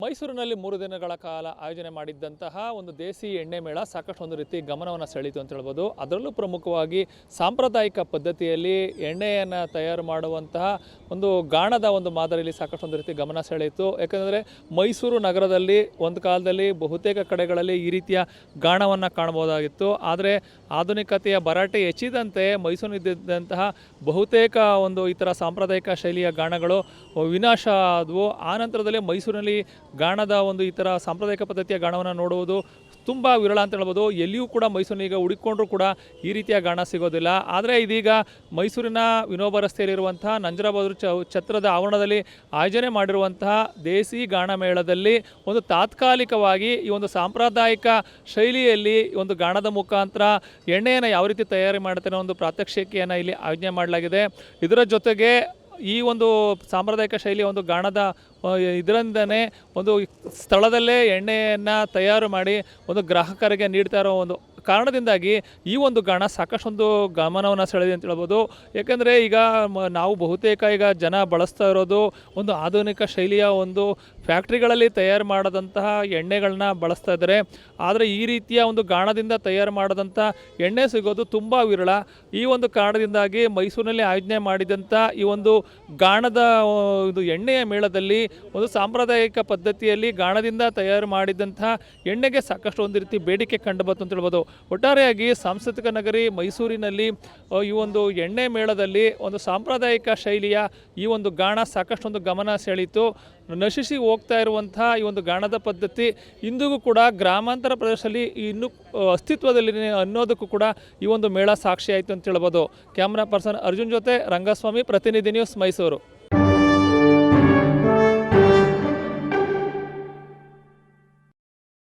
ಮೈಸೂರಿನಲ್ಲಿ 3 ದಿನಗಳ ಕಾಲ ಆಯೋಜನೆ ಮಾಡಿದ್ದಂತಹ ಒಂದು ದೇಸಿ ಎಣ್ಣೆ ಮೇಳ ಸಾಕಷ್ಟು ಒಂದು ರೀತಿ ಗಮನವನ್ನು ಸೆಳೀತು ಅಂತ ಹೇಳ್ಬೋದು. ಅದರಲ್ಲೂ ಪ್ರಮುಖವಾಗಿ ಸಾಂಪ್ರದಾಯಿಕ ಪದ್ಧತಿಯಲ್ಲಿ ಎಣ್ಣೆಯನ್ನು ತಯಾರು ಮಾಡುವಂತಹ ಒಂದು ಗಾಣದ ಒಂದು ಮಾದರಿಯಲ್ಲಿ ಸಾಕಷ್ಟು ಒಂದು ರೀತಿ ಗಮನ ಸೆಳೆಯಿತು. ಯಾಕಂದರೆ ಮೈಸೂರು ನಗರದಲ್ಲಿ ಒಂದು ಕಾಲದಲ್ಲಿ ಬಹುತೇಕ ಕಡೆಗಳಲ್ಲಿ ಈ ರೀತಿಯ ಗಾಣವನ್ನು ಕಾಣಬಹುದಾಗಿತ್ತು. ಆದರೆ ಆಧುನಿಕತೆಯ ಭರಾಟೆ ಹೆಚ್ಚಿದಂತೆ ಮೈಸೂರಿನಲ್ಲಿದ್ದಂತಹ ಬಹುತೇಕ ಒಂದು ಈ ಥರ ಸಾಂಪ್ರದಾಯಿಕ ಶೈಲಿಯ ಗಾಣಗಳು ವಿನಾಶ ಆದವು. ಆ ನಂತರದಲ್ಲಿ ಮೈಸೂರಿನಲ್ಲಿ ಗಾಣದ ಒಂದು ಈ ಥರ ಸಾಂಪ್ರದಾಯಿಕ ಪದ್ಧತಿಯ ಗಾಣವನ್ನು ನೋಡುವುದು ತುಂಬ ವಿರಳ ಅಂತ ಹೇಳ್ಬೋದು. ಎಲ್ಲಿಯೂ ಕೂಡ ಮೈಸೂರಿನೀಗ ಹುಡುಕೊಂಡ್ರೂ ಕೂಡ ಈ ರೀತಿಯ ಗಾಣ ಸಿಗೋದಿಲ್ಲ. ಆದರೆ ಇದೀಗ ಮೈಸೂರಿನ ವಿನೋಬ ರಸ್ತೆಯಲ್ಲಿರುವಂತಹ ನಂಜರಾಬಾದ್ ಛತ್ರದ ಆವರಣದಲ್ಲಿ ಆಯೋಜನೆ ಮಾಡಿರುವಂತಹ ದೇಸಿ ಗಾಣ ಮೇಳದಲ್ಲಿ ಒಂದು ತಾತ್ಕಾಲಿಕವಾಗಿ ಈ ಒಂದು ಸಾಂಪ್ರದಾಯಿಕ ಶೈಲಿಯಲ್ಲಿ ಒಂದು ಗಾಣದ ಮುಖಾಂತರ ಎಣ್ಣೆಯನ್ನು ಯಾವ ರೀತಿ ತಯಾರಿ ಮಾಡ್ತಾರೆ ಒಂದು ಪ್ರಾತ್ಯಕ್ಷಿಕೆಯನ್ನು ಇಲ್ಲಿ ಆಯೋಜನೆ ಮಾಡಲಾಗಿದೆ. ಇದರ ಜೊತೆಗೆ ಈ ಒಂದು ಸಾಂಪ್ರದಾಯಿಕ ಶೈಲಿಯ ಒಂದು ಗಾಣದ ಇದರಿಂದನೇ ಒಂದು ಸ್ಥಳದಲ್ಲೇ ಎಣ್ಣೆಯನ್ನು ತಯಾರು ಮಾಡಿ ಒಂದು ಗ್ರಾಹಕರಿಗೆ ನೀಡ್ತಾ ಇರೋ ಒಂದು ಕಾರಣದಿಂದಾಗಿ ಈ ಒಂದು ಗಾಣ ಸಾಕಷ್ಟೊಂದು ಗಮನವನ್ನು ಸೆಳೆದಿದೆ ಅಂತ ಹೇಳ್ಬೋದು. ಏಕೆಂದರೆ ಈಗ ನಾವು ಬಹುತೇಕ ಈಗ ಜನ ಬಳಸ್ತಾ ಇರೋದು ಒಂದು ಆಧುನಿಕ ಶೈಲಿಯ ಒಂದು ಫ್ಯಾಕ್ಟ್ರಿಗಳಲ್ಲಿ ತಯಾರು ಮಾಡಿದಂತಹ ಎಣ್ಣೆಗಳನ್ನ ಬಳಸ್ತಾ ಇದ್ದಾರೆ. ಆದರೆ ಈ ರೀತಿಯ ಒಂದು ಗಾಣದಿಂದ ತಯಾರು ಮಾಡಿದಂಥ ಎಣ್ಣೆ ಸಿಗೋದು ತುಂಬ ವಿರಳ. ಈ ಒಂದು ಕಾರಣದಿಂದಾಗಿ ಮೈಸೂರಿನಲ್ಲಿ ಆಯೋಜನೆ ಮಾಡಿದಂಥ ಈ ಒಂದು ಗಾಣದ ಇದು ಎಣ್ಣೆಯ ಮೇಳದಲ್ಲಿ ಒಂದು ಸಾಂಪ್ರದಾಯಿಕ ಪದ್ಧತಿಯಲ್ಲಿ ಗಾಣದಿಂದ ತಯಾರು ಮಾಡಿದಂಥ ಎಣ್ಣೆಗೆ ಸಾಕಷ್ಟು ಒಂದು ರೀತಿ ಬೇಡಿಕೆ ಕಂಡುಬಂತು ಅಂತ ಹೇಳ್ಬೋದು. ಒಟ್ಟಾರೆಯಾಗಿ ಸಾಂಸ್ಕೃತಿಕ ನಗರಿ ಮೈಸೂರಿನಲ್ಲಿ ಈ ಒಂದು ಎಣ್ಣೆ ಮೇಳದಲ್ಲಿ ಒಂದು ಸಾಂಪ್ರದಾಯಿಕ ಶೈಲಿಯ ಈ ಒಂದು ಗಾಣ ಸಾಕಷ್ಟೊಂದು ಗಮನ ಸೆಳೀತು. ನಶಿಸಿ ಹೋಗ್ತಾ ಇರುವಂಥ ಈ ಒಂದು ಗಾಣದ ಪದ್ಧತಿ ಇಂದಿಗೂ ಕೂಡ ಗ್ರಾಮಾಂತರ ಪ್ರದೇಶದಲ್ಲಿ ಇನ್ನೂ ಅಸ್ತಿತ್ವದಲ್ಲಿ ಅನ್ನೋದಕ್ಕೂ ಕೂಡ ಈ ಒಂದು ಮೇಳ ಸಾಕ್ಷಿ ಆಯಿತು ಅಂತ ಹೇಳ್ಬೋದು. ಕ್ಯಾಮ್ರಾ ಪರ್ಸನ್ ಅರ್ಜುನ್ ಜೊತೆ ರಂಗಸ್ವಾಮಿ, ಪ್ರತಿನಿಧಿ ನ್ಯೂಸ್, ಮೈಸೂರು.